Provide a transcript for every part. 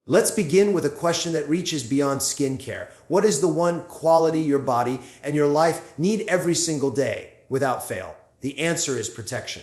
Let's begin with a question that reaches beyond skincare. What is the one quality your body and your life need every single day without fail? The answer is protection,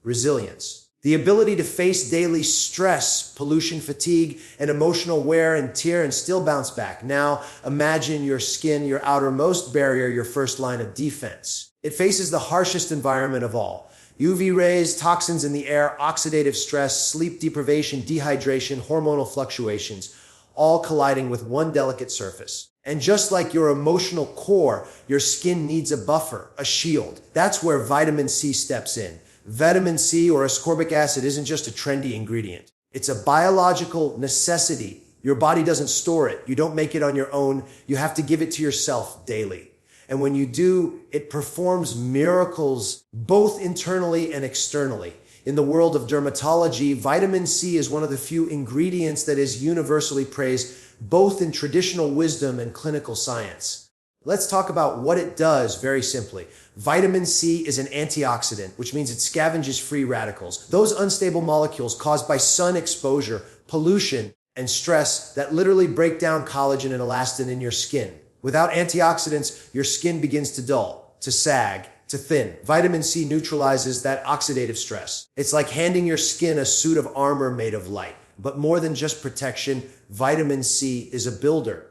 resilience, the ability to face daily stress, pollution, fatigue, and emotional wear and tear and still bounce back. Now, imagine your skin, your outermost barrier, your first line of defense. It faces the harshest environment of all. UV rays, toxins in the air, oxidative stress, sleep deprivation, dehydration, hormonal fluctuations, all colliding with one delicate surface. And just like your emotional core, your skin needs a buffer, a shield. That's where vitamin C steps in. Vitamin C or ascorbic acid isn't just a trendy ingredient. It's a biological necessity. Your body doesn't store it. You don't make it on your own. You have to give it to yourself daily. And when you do, it performs miracles both internally and externally. In the world of dermatology, vitamin C is one of the few ingredients that is universally praised, both in traditional wisdom and clinical science. Let's talk about what it does very simply. Vitamin C is an antioxidant, which means it scavenges free radicals, those unstable molecules caused by sun exposure, pollution, and stress that literally break down collagen and elastin in your skin. Without antioxidants, your skin begins to dull, to sag, to thin. Vitamin C neutralizes that oxidative stress. It's like handing your skin a suit of armor made of light. But more than just protection, vitamin C is a builder.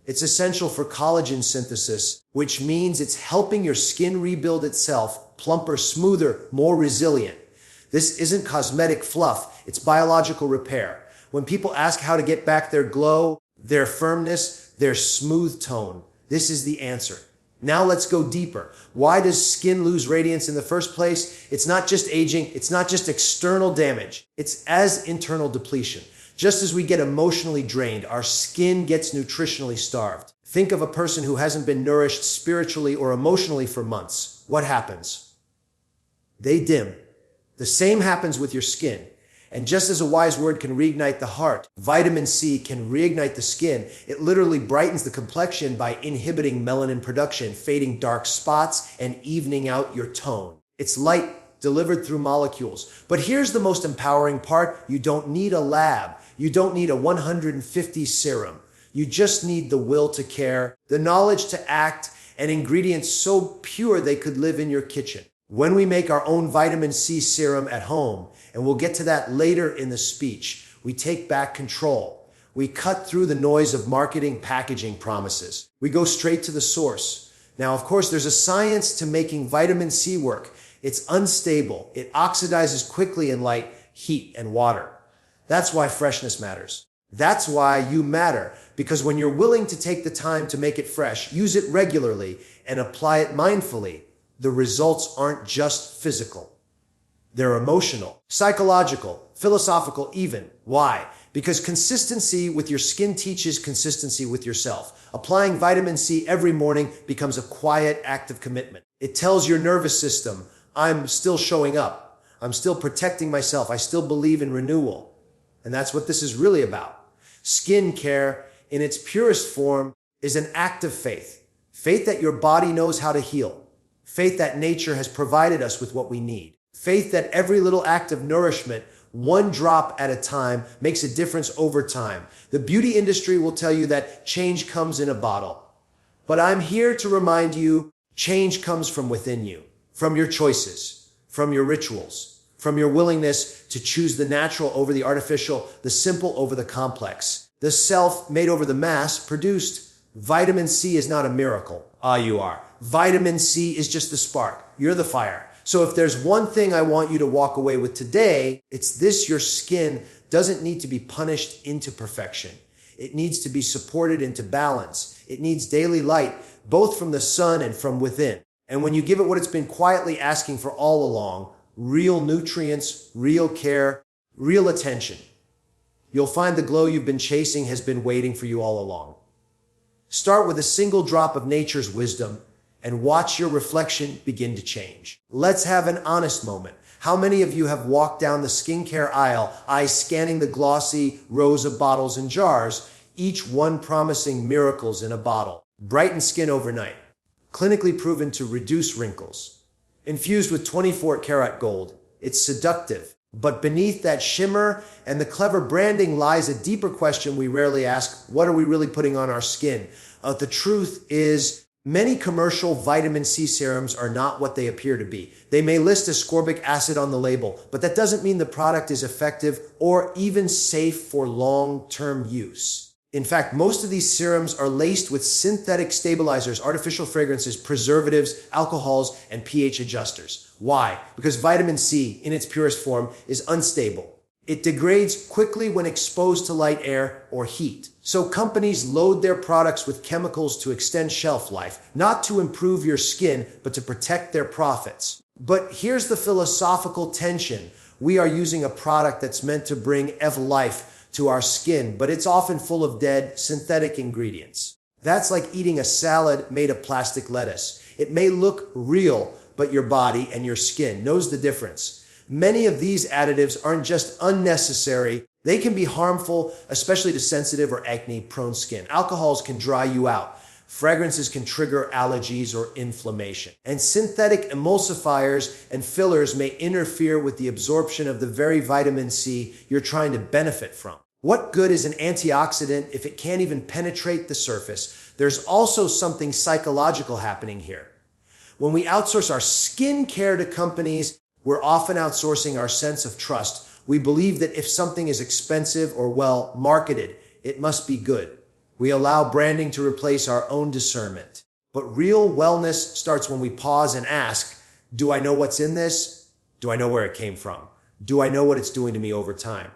It's essential for collagen synthesis, which means it's helping your skin rebuild itself, plumper, smoother, more resilient. This isn't cosmetic fluff, it's biological repair. When people ask how to get back their glow, their firmness, their smooth tone, this is the answer. Now let's go deeper. Why does skin lose radiance in the first place? It's not just aging, it's not just external damage, it's as internal depletion. Just as we get emotionally drained, our skin gets nutritionally starved. Think of a person who hasn't been nourished spiritually or emotionally for months. What happens? They dim. The same happens with your skin. And just as a wise word can reignite the heart, vitamin C can reignite the skin. It literally brightens the complexion by inhibiting melanin production, fading dark spots, and evening out your tone. It's light delivered through molecules. But here's the most empowering part. You don't need a lab. You don't need a 150 serum. You just need the will to care, the knowledge to act, and ingredients so pure they could live in your kitchen. When we make our own vitamin C serum at home, and we'll get to that later in the speech, we take back control. We cut through the noise of marketing, packaging promises. We go straight to the source. Now, of course, there's a science to making vitamin C work. It's unstable. It oxidizes quickly in light, heat, and water. That's why freshness matters. That's why you matter, because when you're willing to take the time to make it fresh, use it regularly, and apply it mindfully, the results aren't just physical. They're emotional, psychological, philosophical even. Why? Because consistency with your skin teaches consistency with yourself. Applying vitamin C every morning becomes a quiet act of commitment. It tells your nervous system, I'm still showing up. I'm still protecting myself. I still believe in renewal. And that's what this is really about. Skin care, in its purest form, is an act of faith. Faith that your body knows how to heal. Faith that nature has provided us with what we need. Faith that every little act of nourishment, one drop at a time, makes a difference over time. The beauty industry will tell you that change comes in a bottle. But I'm here to remind you, change comes from within you, from your choices, from your rituals, from your willingness to choose the natural over the artificial, the simple over the complex, the self made over the mass produced. Vitamin C is not a miracle. You are. Vitamin C is just the spark. You're the fire. So if there's one thing I want you to walk away with today, it's this: your skin doesn't need to be punished into perfection. It needs to be supported into balance. It needs daily light, both from the sun and from within. And when you give it what it's been quietly asking for all along, real nutrients, real care, real attention, you'll find the glow you've been chasing has been waiting for you all along. Start with a single drop of nature's wisdom and watch your reflection begin to change. Let's have an honest moment. How many of you have walked down the skincare aisle, eyes scanning the glossy rows of bottles and jars, each one promising miracles in a bottle? Brighten skin overnight. Clinically proven to reduce wrinkles. Infused with 24 karat gold, it's seductive. But beneath that shimmer and the clever branding lies a deeper question we rarely ask: what are we really putting on our skin? The truth is, many commercial vitamin C serums are not what they appear to be. They may list ascorbic acid on the label, but that doesn't mean the product is effective or even safe for long-term use. In fact, most of these serums are laced with synthetic stabilizers, artificial fragrances, preservatives, alcohols, and pH adjusters. Why? Because vitamin C, in its purest form, is unstable. It degrades quickly when exposed to light, air, or heat. So companies load their products with chemicals to extend shelf life, not to improve your skin, but to protect their profits. But here's the philosophical tension. We are using a product that's meant to bring life to our skin, but it's often full of dead, synthetic ingredients. That's like eating a salad made of plastic lettuce. It may look real, but your body and your skin knows the difference. Many of these additives aren't just unnecessary, they can be harmful, especially to sensitive or acne-prone skin. Alcohols can dry you out. Fragrances can trigger allergies or inflammation. And synthetic emulsifiers and fillers may interfere with the absorption of the very vitamin C you're trying to benefit from. What good is an antioxidant if it can't even penetrate the surface? There's also something psychological happening here. When we outsource our skincare to companies, we're often outsourcing our sense of trust. We believe that if something is expensive or well marketed, it must be good. We allow branding to replace our own discernment. But real wellness starts when we pause and ask, do I know what's in this? Do I know where it came from? Do I know what it's doing to me over time?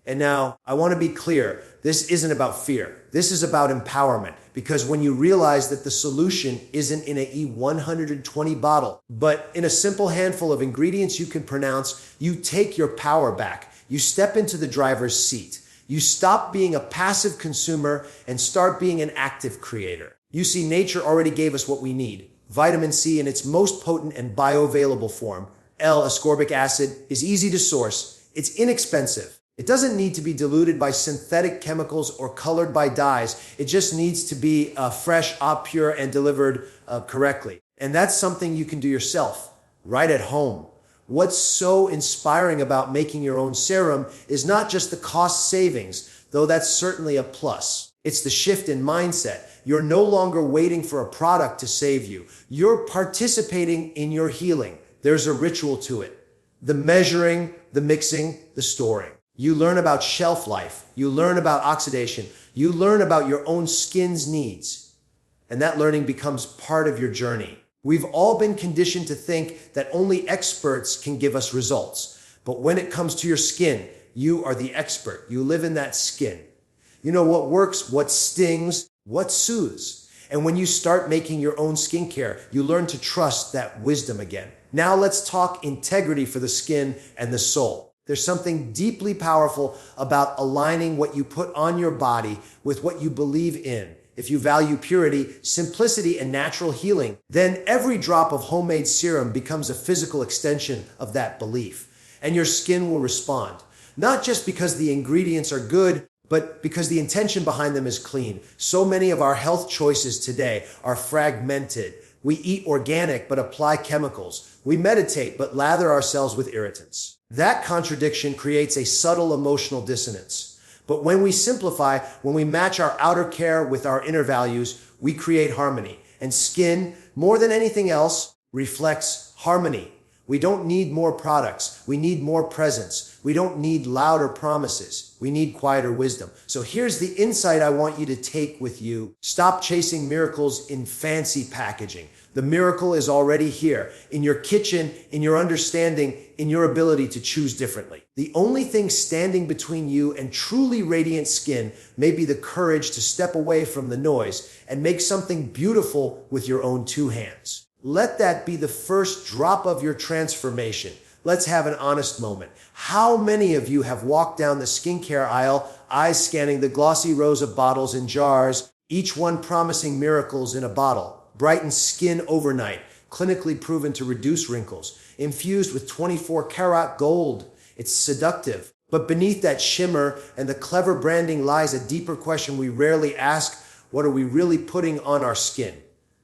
And now, I want to be clear, this isn't about fear. This is about empowerment. Because when you realize that the solution isn't in a E120 bottle, but in a simple handful of ingredients you can pronounce, you take your power back. You step into the driver's seat. You stop being a passive consumer and start being an active creator. You see, nature already gave us what we need. Vitamin C in its most potent and bioavailable form, L-ascorbic acid, is easy to source. It's inexpensive. It doesn't need to be diluted by synthetic chemicals or colored by dyes. It just needs to be fresh, pure, and delivered correctly. And that's something you can do yourself, right at home. What's so inspiring about making your own serum is not just the cost savings, though that's certainly a plus. It's the shift in mindset. You're no longer waiting for a product to save you. You're participating in your healing. There's a ritual to it. The measuring, the mixing, the storing. You learn about shelf life. You learn about oxidation. You learn about your own skin's needs. And that learning becomes part of your journey. We've all been conditioned to think that only experts can give us results. But when it comes to your skin, you are the expert. You live in that skin. You know what works, what stings, what soothes. And when you start making your own skincare, you learn to trust that wisdom again. Now let's talk integrity for the skin and the soul. There's something deeply powerful about aligning what you put on your body with what you believe in. If you value purity, simplicity, and natural healing, then every drop of homemade serum becomes a physical extension of that belief. And your skin will respond. Not just because the ingredients are good, but because the intention behind them is clean. So many of our health choices today are fragmented. We eat organic but apply chemicals. We meditate but lather ourselves with irritants. That contradiction creates a subtle emotional dissonance. But when we simplify, when we match our outer care with our inner values, we create harmony. And skin, more than anything else, reflects harmony. We don't need more products. We need more presence. We don't need louder promises. We need quieter wisdom. So here's the insight I want you to take with you. Stop chasing miracles in fancy packaging. The miracle is already here, in your kitchen, in your understanding, in your ability to choose differently. The only thing standing between you and truly radiant skin may be the courage to step away from the noise and make something beautiful with your own two hands. Let that be the first drop of your transformation. Let's have an honest moment. How many of you have walked down the skincare aisle, eyes scanning the glossy rows of bottles and jars, each one promising miracles in a bottle? Brighten skin overnight, clinically proven to reduce wrinkles, infused with 24-karat gold. It's seductive. But beneath that shimmer and the clever branding lies a deeper question we rarely ask: what are we really putting on our skin?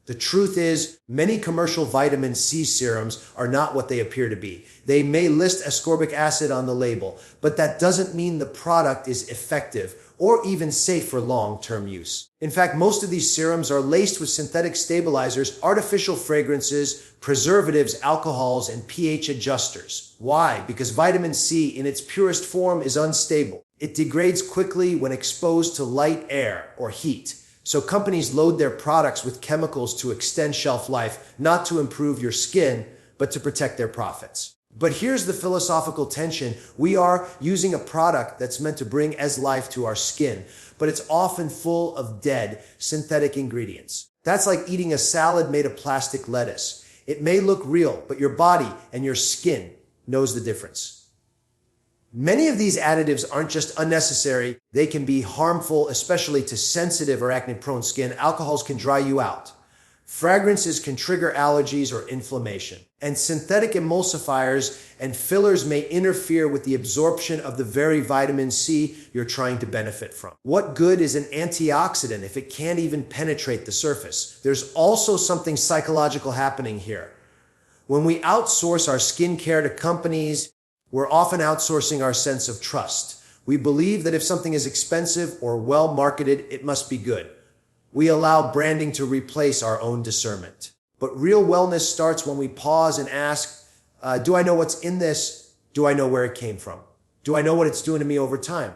The truth is, many commercial vitamin C serums are not what they appear to be. They may list ascorbic acid on the label, but that doesn't mean the product is effective or even safe for long-term use. In fact, most of these serums are laced with synthetic stabilizers, artificial fragrances, preservatives, alcohols, and pH adjusters. Why? Because vitamin C in its purest form is unstable. It degrades quickly when exposed to light, air, or heat. So companies load their products with chemicals to extend shelf life, not to improve your skin, but to protect their profits. But here's the philosophical tension. We are using a product that's meant to bring as life to our skin, but it's often full of dead, synthetic ingredients. That's like eating a salad made of plastic lettuce. It may look real, but your body and your skin knows the difference. Many of these additives aren't just unnecessary, they can be harmful, especially to sensitive or acne-prone skin. Alcohols can dry you out. Fragrances can trigger allergies or inflammation. And synthetic emulsifiers and fillers may interfere with the absorption of the very vitamin C you're trying to benefit from. What good is an antioxidant if it can't even penetrate the surface? There's also something psychological happening here. When we outsource our skincare to companies, we're often outsourcing our sense of trust. We believe that if something is expensive or well marketed, it must be good. We allow branding to replace our own discernment. But real wellness starts when we pause and ask, do I know what's in this? Do I know where it came from? Do I know what it's doing to me over time?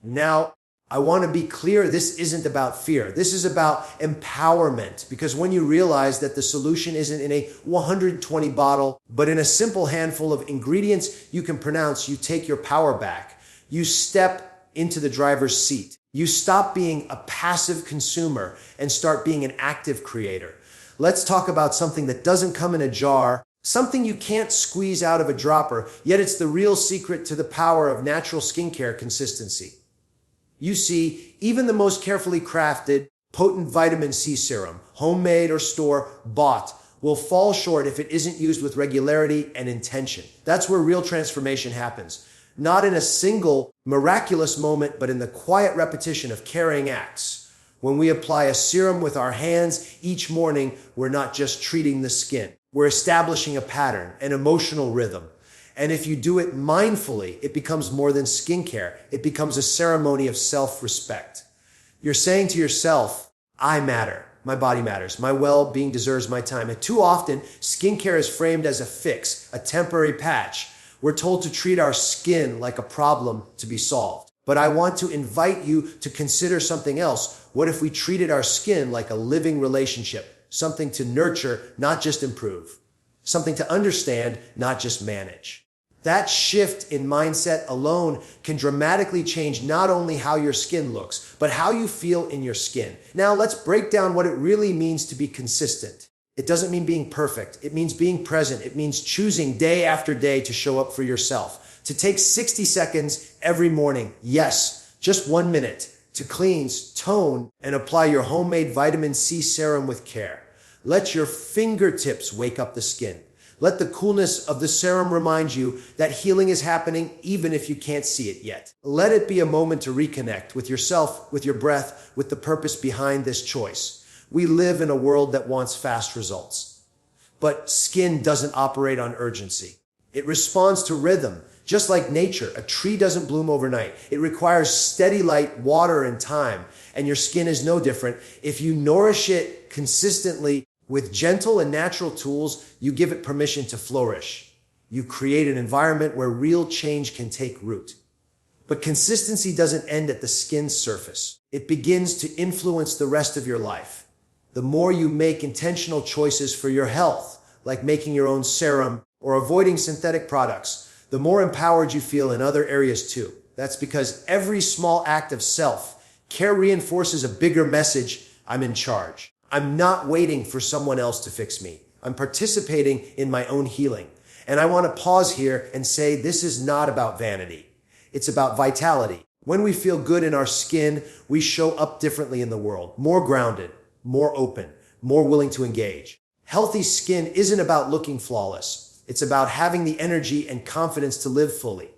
Now, I want to be clear, this isn't about fear. This is about empowerment, because when you realize that the solution isn't in a 120 bottle, but in a simple handful of ingredients you can pronounce, you take your power back. You step into the driver's seat. You stop being a passive consumer and start being an active creator. Let's talk about something that doesn't come in a jar, something you can't squeeze out of a dropper, yet it's the real secret to the power of natural skincare: consistency. You see, even the most carefully crafted, potent vitamin C serum, homemade or store-bought, will fall short if it isn't used with regularity and intention. That's where real transformation happens. Not in a single miraculous moment, but in the quiet repetition of carrying acts. When we apply a serum with our hands each morning, we're not just treating the skin. We're establishing a pattern, an emotional rhythm. And if you do it mindfully, it becomes more than skincare. It becomes a ceremony of self-respect. You're saying to yourself, I matter. My body matters. My well-being deserves my time. And too often, skincare is framed as a fix, a temporary patch. We're told to treat our skin like a problem to be solved. But I want to invite you to consider something else. What if we treated our skin like a living relationship? Something to nurture, not just improve. Something to understand, not just manage. That shift in mindset alone can dramatically change not only how your skin looks, but how you feel in your skin. Now let's break down what it really means to be consistent. It doesn't mean being perfect. It means being present. It means choosing day after day to show up for yourself. To take 60 seconds every morning, yes, just 1 minute, to cleanse, tone, and apply your homemade vitamin C serum with care. Let your fingertips wake up the skin. Let the coolness of the serum remind you that healing is happening even if you can't see it yet. Let it be a moment to reconnect with yourself, with your breath, with the purpose behind this choice. We live in a world that wants fast results. But skin doesn't operate on urgency. It responds to rhythm. Just like nature, a tree doesn't bloom overnight. It requires steady light, water, and time. And your skin is no different. If you nourish it consistently, with gentle and natural tools, you give it permission to flourish. You create an environment where real change can take root. But consistency doesn't end at the skin's surface. It begins to influence the rest of your life. The more you make intentional choices for your health, like making your own serum or avoiding synthetic products, the more empowered you feel in other areas too. That's because every small act of self-care reinforces a bigger message: I'm in charge. I'm not waiting for someone else to fix me. I'm participating in my own healing. And I want to pause here and say this is not about vanity. It's about vitality. When we feel good in our skin, we show up differently in the world, more grounded, more open, more willing to engage. Healthy skin isn't about looking flawless. It's about having the energy and confidence to live fully.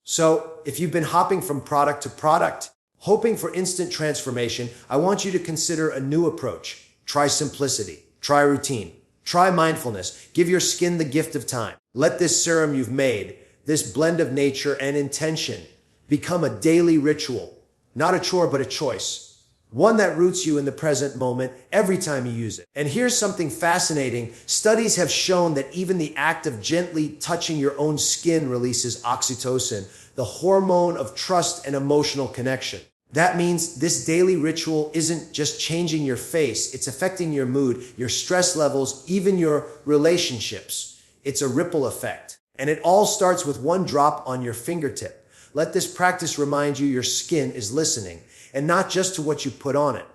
So if you've been hopping from product to product, hoping for instant transformation, I want you to consider a new approach. Try simplicity. Try routine. Try mindfulness. Give your skin the gift of time. Let this serum you've made, this blend of nature and intention, become a daily ritual. Not a chore, but a choice. One that roots you in the present moment every time you use it. And here's something fascinating. Studies have shown that even the act of gently touching your own skin releases oxytocin, the hormone of trust and emotional connection. That means this daily ritual isn't just changing your face, it's affecting your mood, your stress levels, even your relationships. It's a ripple effect. And it all starts with one drop on your fingertip. Let this practice remind you your skin is listening, and not just to what you put on it,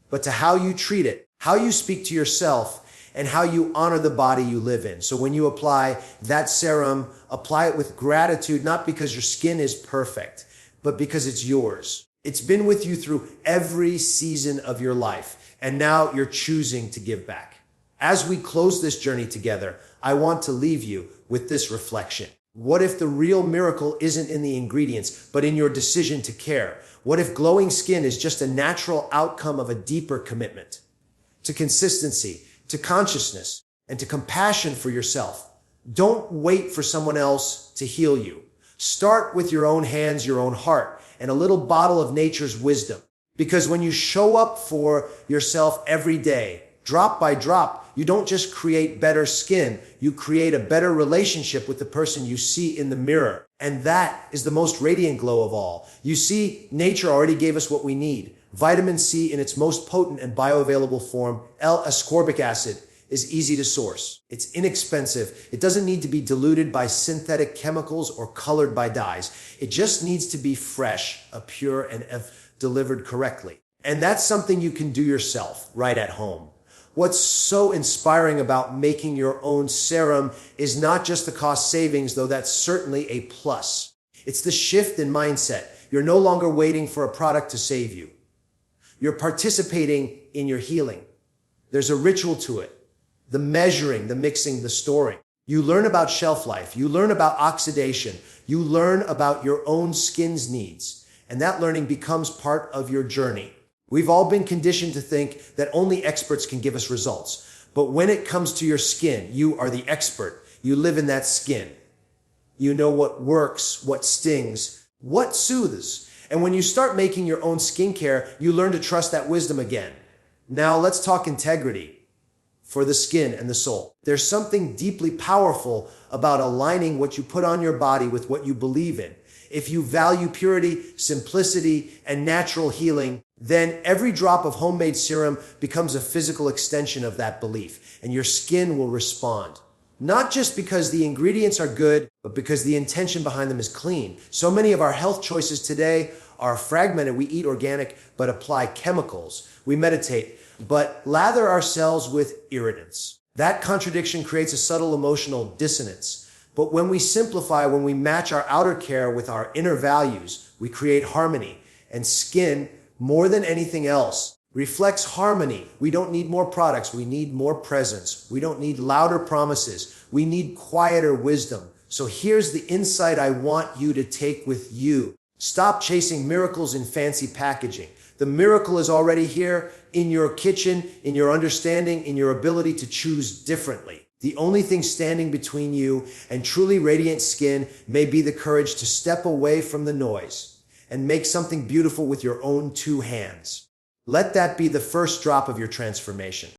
but to how you treat it, how you speak to yourself, and how you honor the body you live in. So when you apply that serum, apply it with gratitude, not because your skin is perfect, but because it's yours. It's been with you through every season of your life, and now you're choosing to give back. As we close this journey together, I want to leave you with this reflection. What if the real miracle isn't in the ingredients, but in your decision to care? What if glowing skin is just a natural outcome of a deeper commitment to consistency, to consciousness, and to compassion for yourself? Don't wait for someone else to heal you. Start with your own hands, your own heart, and a little bottle of nature's wisdom. Because when you show up for yourself every day, drop by drop, you don't just create better skin, you create a better relationship with the person you see in the mirror. And that is the most radiant glow of all. You see, nature already gave us what we need. Vitamin C in its most potent and bioavailable form, L-ascorbic acid, is easy to source. It's inexpensive. It doesn't need to be diluted by synthetic chemicals or colored by dyes. It just needs to be fresh, pure, and delivered correctly. And that's something you can do yourself right at home. What's so inspiring about making your own serum is not just the cost savings, though that's certainly a plus. It's the shift in mindset. You're no longer waiting for a product to save you. You're participating in your healing. There's a ritual to it. The measuring, the mixing, the storing. You learn about shelf life. You learn about oxidation. You learn about your own skin's needs. And that learning becomes part of your journey. We've all been conditioned to think that only experts can give us results. But when it comes to your skin, you are the expert. You live in that skin. You know what works, what stings, what soothes. And when you start making your own skincare, you learn to trust that wisdom again. Now let's talk integrity for the skin and the soul. There's something deeply powerful about aligning what you put on your body with what you believe in. If you value purity, simplicity, and natural healing, then every drop of homemade serum becomes a physical extension of that belief, and your skin will respond. Not just because the ingredients are good, but because the intention behind them is clean. So many of our health choices today are fragmented. We eat organic, but apply chemicals. We meditate, but lather ourselves with irritants. That contradiction creates a subtle emotional dissonance. But when we simplify, when we match our outer care with our inner values, we create harmony. And skin, more than anything else, reflects harmony. We don't need more products. We need more presence. We don't need louder promises. We need quieter wisdom. So here's the insight I want you to take with you. Stop chasing miracles in fancy packaging. The miracle is already here in your kitchen, in your understanding, in your ability to choose differently. The only thing standing between you and truly radiant skin may be the courage to step away from the noise and make something beautiful with your own two hands. Let that be the first drop of your transformation.